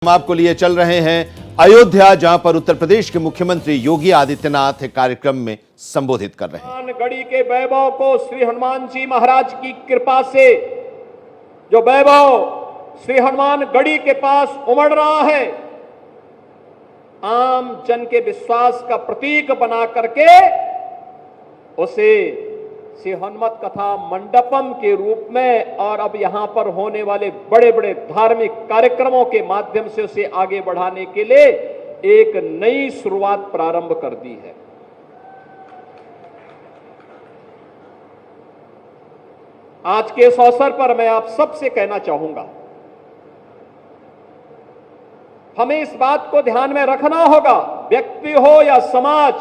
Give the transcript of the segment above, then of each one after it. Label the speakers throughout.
Speaker 1: हम आपको लिए चल रहे हैं अयोध्या, जहां पर उत्तर प्रदेश के मुख्यमंत्री योगी आदित्यनाथ कार्यक्रम में संबोधित कर रहे हैं।
Speaker 2: गढ़ी के वैभव को श्री हनुमान जी महाराज की कृपा से जो वैभव श्री हनुमान गढ़ी के पास उमड़ रहा है, आम जन के विश्वास का प्रतीक बना करके उसे श्री हनुमत कथा मंडपम के रूप में और अब यहां पर होने वाले बड़े बड़े धार्मिक कार्यक्रमों के माध्यम से उसे आगे बढ़ाने के लिए एक नई शुरुआत प्रारंभ कर दी है। आज के इस अवसर पर मैं आप सबसे कहना चाहूंगा, हमें इस बात को ध्यान में रखना होगा, व्यक्ति हो या समाज,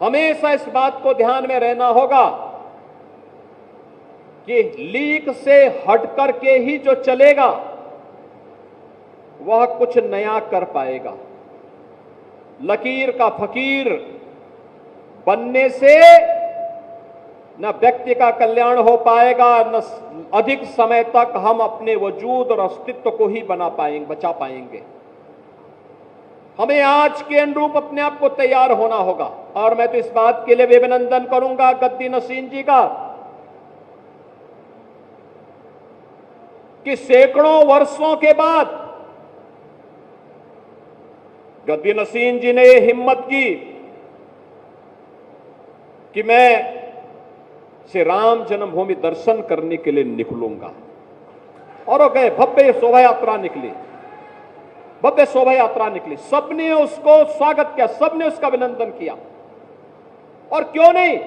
Speaker 2: हमेशा इस बात को ध्यान में रहना होगा कि लीक से हट करके ही जो चलेगा वह कुछ नया कर पाएगा। लकीर का फकीर बनने से न व्यक्ति का कल्याण हो पाएगा, न अधिक समय तक हम अपने वजूद और अस्तित्व को ही बचा पाएंगे। हमें आज के अनुरूप अपने आप को तैयार होना होगा। और मैं तो इस बात के लिए भी अभिनंदन करूंगा गद्दी नसीन जी का कि सैकड़ों वर्षों के बाद गद्दी नसीन जी ने यह हिम्मत की कि मैं श्री राम जन्मभूमि दर्शन करने के लिए निकलूंगा। और वो गए, भव्य शोभा यात्रा निकली, भव्य शोभा यात्रा निकली। सबने उसको स्वागत किया, सबने उसका अभिनंदन किया। और क्यों नहीं,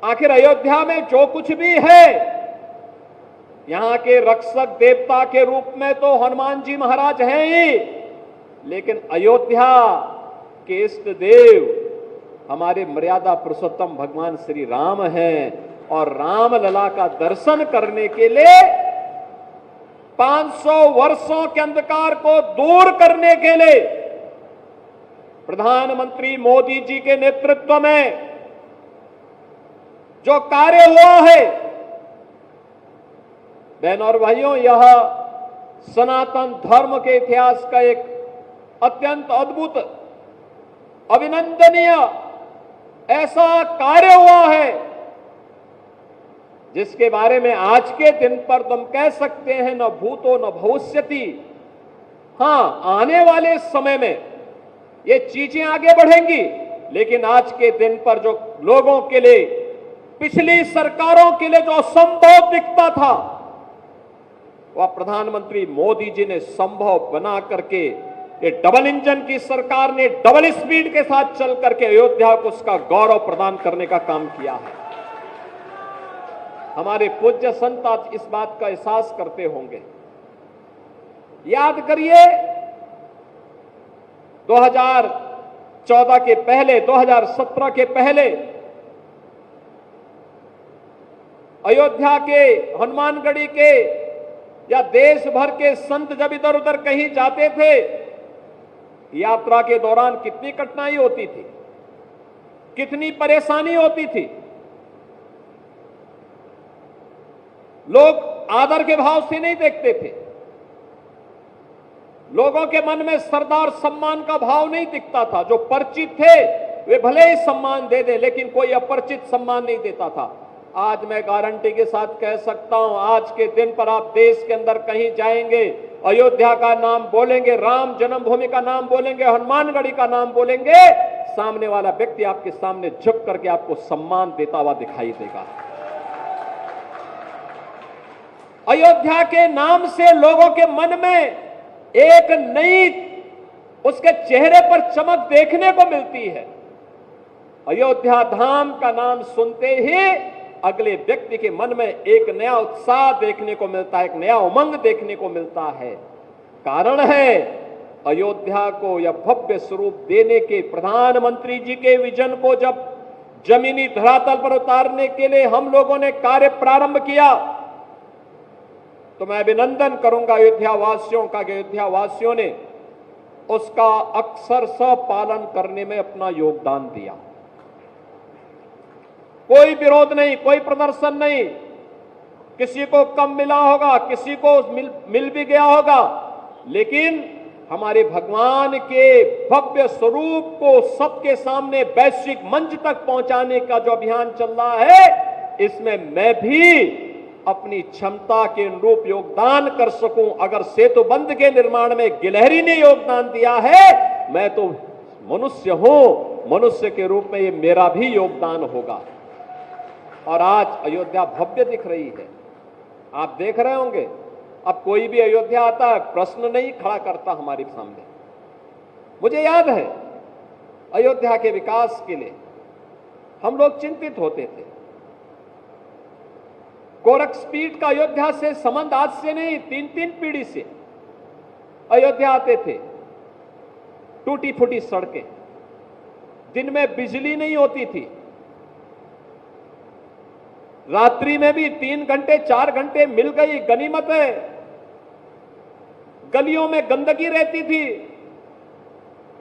Speaker 2: आखिर अयोध्या में जो कुछ भी है, यहां के रक्षक देवता के रूप में तो हनुमान जी महाराज हैं ही, लेकिन अयोध्या के इष्ट देव हमारे मर्यादा पुरुषोत्तम भगवान श्री राम हैं। और राम लला का दर्शन करने के लिए 500 वर्षों के अंधकार को दूर करने के लिए प्रधानमंत्री मोदी जी के नेतृत्व में जो कार्य हुआ है, बहनों और भाइयों, यह सनातन धर्म के इतिहास का एक अत्यंत अद्भुत, अभिनंदनीय ऐसा कार्य हुआ है जिसके बारे में आज के दिन पर तुम कह सकते हैं न भूतो न भविष्यति। हां, आने वाले समय में ये चीजें आगे बढ़ेंगी, लेकिन आज के दिन पर जो लोगों के लिए, पिछली सरकारों के लिए जो असंभव दिखता था, वह प्रधानमंत्री मोदी जी ने संभव बना करके, ये डबल इंजन की सरकार ने डबल स्पीड के साथ चल करके अयोध्या को उसका गौरव प्रदान करने का काम किया है। हमारे पूज्य संत आज इस बात का एहसास करते होंगे। याद करिए, 2014 के पहले, 2017 के पहले अयोध्या के, हनुमानगढ़ी के या देश भर के संत जब इधर उधर कहीं जाते थे, यात्रा के दौरान कितनी कठिनाई होती थी, कितनी परेशानी होती थी। लोग आदर के भाव से नहीं देखते थे, लोगों के मन में सरदार सम्मान का भाव नहीं दिखता था। जो परिचित थे वे भले ही सम्मान दे दे, लेकिन कोई अपरिचित सम्मान नहीं देता था। आज मैं गारंटी के साथ कह सकता हूं, आज के दिन पर आप देश के अंदर कहीं जाएंगे, अयोध्या का नाम बोलेंगे, राम जन्मभूमि का नाम बोलेंगे, हनुमानगढ़ी का नाम बोलेंगे, सामने वाला व्यक्ति आपके सामने झुक करके आपको सम्मान देता हुआ दिखाई देगा। अयोध्या के नाम से लोगों के मन में एक नई, उसके चेहरे पर चमक देखने को मिलती है। अयोध्या धाम का नाम सुनते ही अगले व्यक्ति के मन में एक नया उत्साह देखने को मिलता है, एक नया उमंग देखने को मिलता है। कारण है, अयोध्या को यह भव्य स्वरूप देने के प्रधानमंत्री जी के विजन को जब जमीनी धरातल पर उतारने के लिए हम लोगों ने कार्य प्रारंभ किया, तो मैं अभिनंदन करूंगा अयोध्या वासियों का कि अयोध्या वासियों ने उसका अक्षरशः पालन करने में अपना योगदान दिया। कोई विरोध नहीं, कोई प्रदर्शन नहीं, किसी को कम मिला होगा, किसी को मिल भी गया होगा, लेकिन हमारे भगवान के भव्य स्वरूप को सबके सामने वैश्विक मंच तक पहुंचाने का जो अभियान चल रहा है, इसमें मैं भी अपनी क्षमता के अनुरूप योगदान कर सकूं। अगर सेतुबंध के निर्माण में गिलहरी ने योगदान दिया है, मैं तो मनुष्य हूं, मनुष्य के रूप में ये मेरा भी योगदान होगा। और आज अयोध्या भव्य दिख रही है, आप देख रहे होंगे। अब कोई भी अयोध्या आता है, प्रश्न नहीं खड़ा करता हमारे सामने। मुझे याद है अयोध्या के विकास के लिए हम लोग चिंतित होते थे। गोरखपीठ का अयोध्या से संबंध आज से नहीं, 3-3 पीढ़ी से अयोध्या आते थे। टूटी फूटी सड़कें, दिन में बिजली नहीं होती थी, रात्रि में भी 3 घंटे 4 घंटे मिल गई गनीमत है। गलियों में गंदगी रहती थी,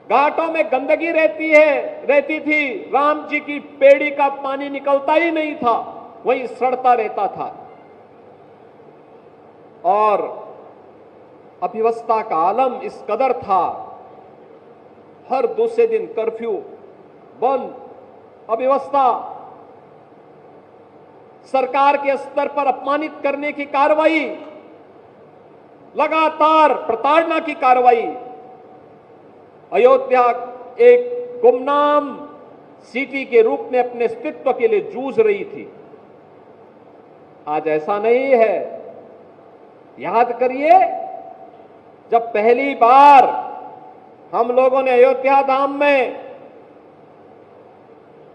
Speaker 2: घाटों में गंदगी रहती थी। राम जी की पेड़ी का पानी निकलता ही नहीं था, वहीं सड़ता रहता था। और अव्यवस्था का आलम इस कदर था, हर दूसरे दिन कर्फ्यू बंद, अव्यवस्था, सरकार के स्तर पर अपमानित करने की कार्रवाई, लगातार प्रताड़ना की कार्रवाई। अयोध्या एक गुमनाम सिटी के रूप में अपने अस्तित्व के लिए जूझ रही थी। आज ऐसा नहीं है। याद करिए, जब पहली बार हम लोगों ने अयोध्या धाम में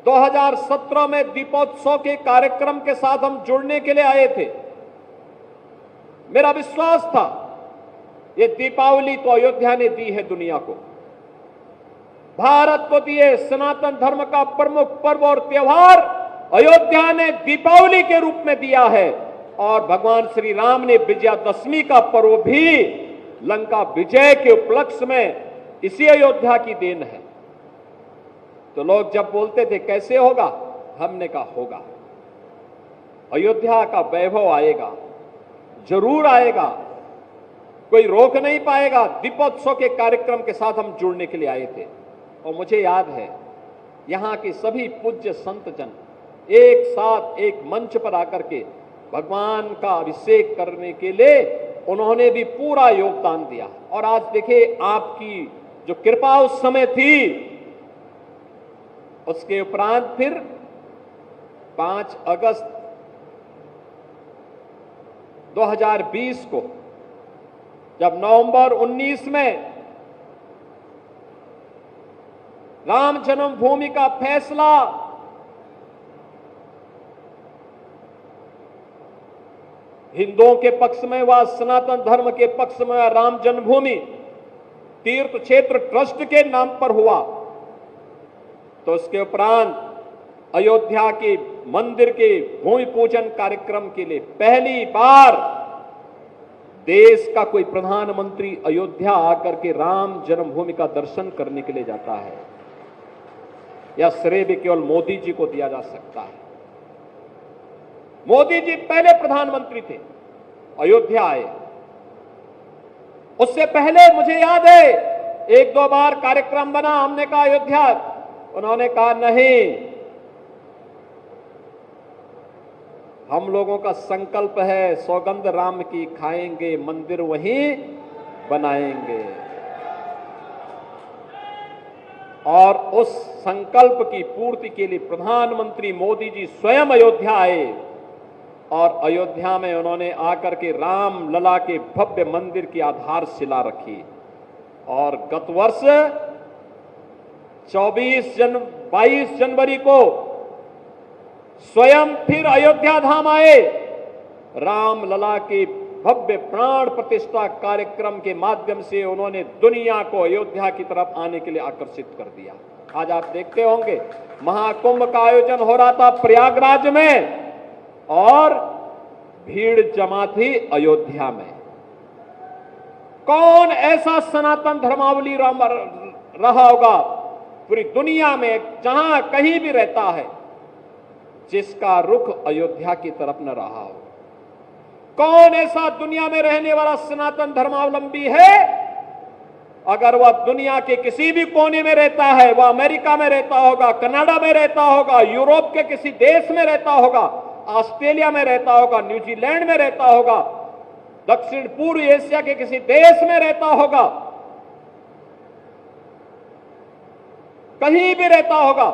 Speaker 2: 2017 में दीपोत्सव के कार्यक्रम के साथ हम जुड़ने के लिए आए थे, मेरा विश्वास था ये दीपावली तो अयोध्या ने दी है दुनिया को, भारत को दिए सनातन धर्म का प्रमुख पर्व और त्योहार अयोध्या ने दीपावली के रूप में दिया है। और भगवान श्री राम ने विजयादशमी का पर्व भी लंका विजय के उपलक्ष्य में इसी अयोध्या की देन है। तो लोग जब बोलते थे कैसे होगा, हमने कहा होगा, अयोध्या का वैभव आएगा, जरूर आएगा, कोई रोक नहीं पाएगा। दीपोत्सव के कार्यक्रम के साथ हम जुड़ने के लिए आए थे। और मुझे याद है यहां के सभी पूज्य संत जन एक साथ एक मंच पर आकर के भगवान का अभिषेक करने के लिए उन्होंने भी पूरा योगदान दिया। और आज देखिए, आपकी जो कृपा उस समय थी, उसके उपरांत फिर 5 अगस्त 2020 को जब नवंबर 19 में राम जन्मभूमि का फैसला हिंदुओं के पक्ष में व सनातन धर्म के पक्ष में राम जन्मभूमि तीर्थ क्षेत्र ट्रस्ट के नाम पर हुआ, तो उसके उपरांत अयोध्या के मंदिर के भूमि पूजन कार्यक्रम के लिए पहली बार देश का कोई प्रधानमंत्री अयोध्या आकर के राम जन्मभूमि का दर्शन करने के लिए जाता है। यह श्रेय भी केवल मोदी जी को दिया जा सकता है। मोदी जी पहले प्रधानमंत्री थे, अयोध्या आए। उससे पहले मुझे याद है 1-2 बार कार्यक्रम बना, हमने कहा अयोध्या, उन्होंने कहा नहीं, हम लोगों का संकल्प है सौगंध राम की खाएंगे, मंदिर वहीं बनाएंगे। और उस संकल्प की पूर्ति के लिए प्रधानमंत्री मोदी जी स्वयं अयोध्या आए और अयोध्या में उन्होंने आकर के राम लला के भव्य मंदिर की आधारशिला रखी। और गत वर्ष 22 जनवरी को स्वयं फिर अयोध्या धाम आए, राम लला के भव्य प्राण प्रतिष्ठा कार्यक्रम के माध्यम से उन्होंने दुनिया को अयोध्या की तरफ आने के लिए आकर्षित कर दिया। आज आप देखते होंगे महाकुंभ का आयोजन हो रहा था प्रयागराज में और भीड़ जमा थी अयोध्या में। कौन ऐसा सनातन धर्मावली रहा होगा पूरी दुनिया में, जहां कहीं भी रहता है, जिसका रुख अयोध्या की तरफ न रहा हो। कौन ऐसा दुनिया में रहने वाला सनातन धर्मावलंबी है, अगर वह दुनिया के किसी भी कोने में रहता है, वह अमेरिका में रहता होगा, कनाडा में रहता होगा, यूरोप के किसी देश में रहता होगा, ऑस्ट्रेलिया में रहता होगा, न्यूजीलैंड में रहता होगा, दक्षिण पूर्व एशिया के किसी देश में रहता होगा, कहीं भी रहता होगा,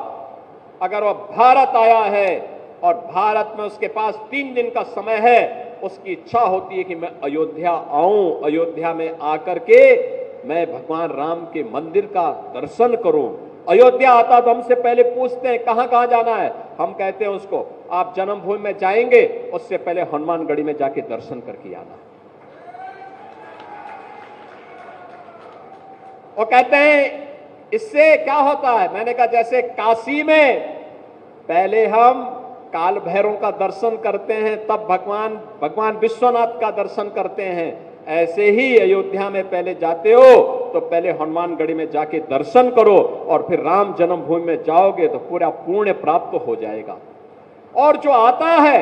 Speaker 2: अगर वह भारत आया है और भारत में उसके पास 3 दिन का समय है, उसकी इच्छा होती है कि मैं अयोध्या आऊं, अयोध्या में आकर के मैं भगवान राम के मंदिर का दर्शन करूं। अयोध्या आता तो हमसे पहले पूछते हैं कहां कहां जाना है, हम कहते हैं उसको आप जन्मभूमि में जाएंगे, उससे पहले हनुमानगढ़ी में जाके दर्शन करके आना। वो कहते हैं इससे क्या होता है, मैंने कहा जैसे काशी में पहले हम काल भैरव का दर्शन करते हैं, तब भगवान विश्वनाथ का दर्शन करते हैं, ऐसे ही अयोध्या में पहले जाते हो तो पहले हनुमानगढ़ी में जाके दर्शन करो और फिर राम जन्मभूमि में जाओगे तो पूरा पुण्य प्राप्त हो जाएगा। और जो आता है,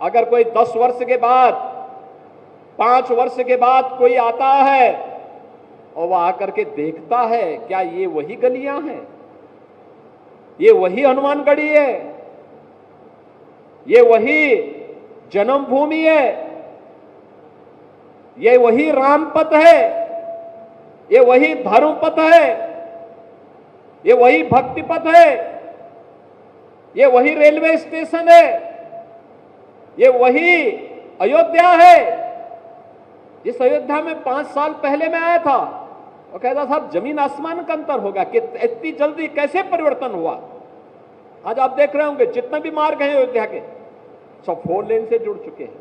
Speaker 2: अगर कोई 10 वर्ष के बाद, 5 वर्ष के बाद कोई आता है और वह आकर के देखता है क्या ये वही गलियां हैं, ये वही हनुमानगढ़ी है, ये वही जन्मभूमि है, ये वही रामपथ है, ये वही धर्मपथ है, ये वही भक्ति पथ है, ये वही रेलवे स्टेशन है, ये वही अयोध्या है। जिस अयोध्या में 5 साल पहले मैं आया था, वो कहता साहब जमीन आसमान का अंतर होगा कि इतनी जल्दी कैसे परिवर्तन हुआ। आज आप देख रहे होंगे जितने भी मार्ग हैं अयोध्या के, सब 4 लेन से जुड़ चुके हैं,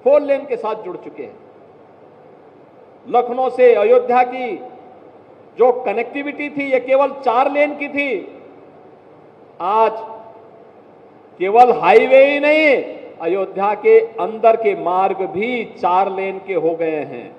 Speaker 2: 4 लेन के साथ जुड़ चुके हैं। लखनऊ से अयोध्या की जो कनेक्टिविटी थी ये केवल 4 लेन की थी, आज केवल हाईवे ही नहीं, अयोध्या के अंदर के मार्ग भी 4 लेन के हो गए हैं।